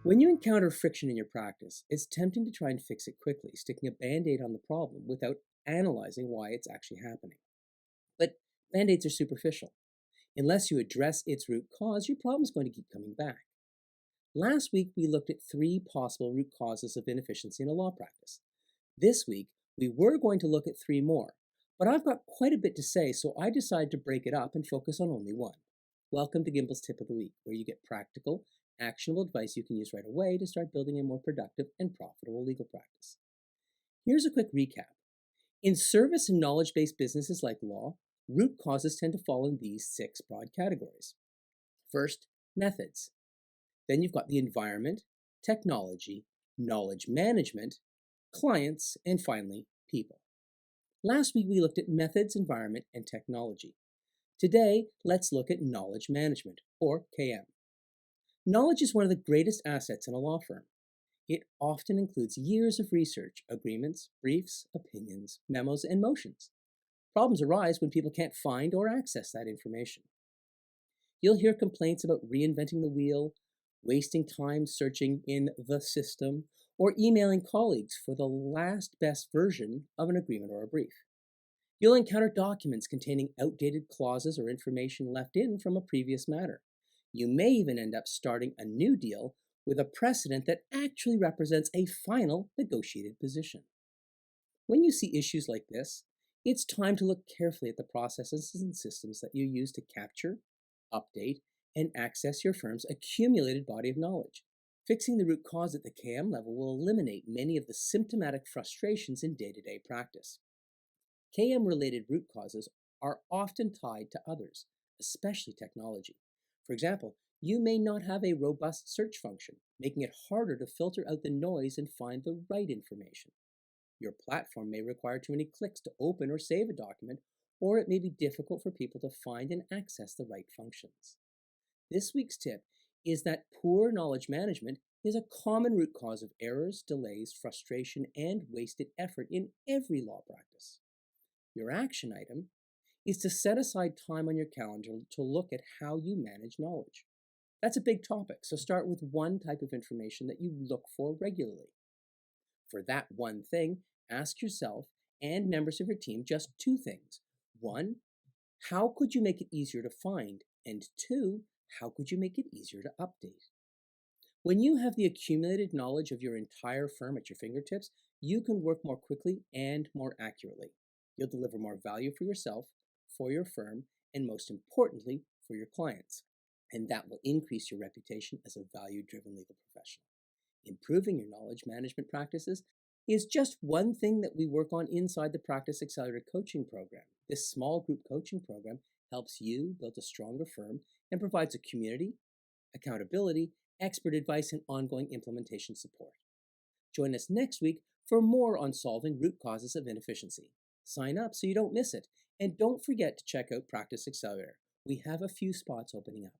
When you encounter friction in your practice, it's tempting to try and fix it quickly, sticking a band-aid on the problem without analyzing why it's actually happening. But band-aids are superficial. Unless you address its root cause, your problem's going to keep coming back. Last week, we looked at 3 possible root causes of inefficiency in a law practice. This week, we were going to look at 3 more, but I've got quite a bit to say, so I decided to break it up and focus on only one. Welcome to Gimbal's Tip of the Week, where you get practical, actionable advice you can use right away to start building a more productive and profitable legal practice. Here's a quick recap. In service and knowledge-based businesses like law, root causes tend to fall in these 6 broad categories. First, methods. Then you've got the environment, technology, knowledge management, clients, and finally, people. Last week we looked at methods, environment, and technology. Today, let's look at knowledge management, or KM. Knowledge is one of the greatest assets in a law firm. It often includes years of research, agreements, briefs, opinions, memos, and motions. Problems arise when people can't find or access that information. You'll hear complaints about reinventing the wheel, wasting time searching in the system, or emailing colleagues for the last best version of an agreement or a brief. You'll encounter documents containing outdated clauses or information left in from a previous matter. You may even end up starting a new deal with a precedent that actually represents a final negotiated position. When you see issues like this, it's time to look carefully at the processes and systems that you use to capture, update, and access your firm's accumulated body of knowledge. Fixing the root cause at the KM level will eliminate many of the symptomatic frustrations in day-to-day practice. KM-related root causes are often tied to others, especially technology. For example, you may not have a robust search function, making it harder to filter out the noise and find the right information. Your platform may require too many clicks to open or save a document, or it may be difficult for people to find and access the right functions. This week's tip is that poor knowledge management is a common root cause of errors, delays, frustration, and wasted effort in every law practice. Your action item is to set aside time on your calendar to look at how you manage knowledge. That's a big topic, so start with one type of information that you look for regularly. For that one thing, ask yourself and members of your team just 2 things. 1, how could you make it easier to find? And 2, how could you make it easier to update? When you have the accumulated knowledge of your entire firm at your fingertips, you can work more quickly and more accurately. You'll deliver more value for yourself, for your firm, and most importantly, for your clients. And that will increase your reputation as a value-driven legal professional. Improving your knowledge management practices is just one thing that we work on inside the Practice Accelerator coaching program. This small group coaching program helps you build a stronger firm and provides a community, accountability, expert advice, and ongoing implementation support. Join us next week for more on solving root causes of inefficiency. Sign up so you don't miss it, and don't forget to check out Practice Accelerator. We have a few spots opening up.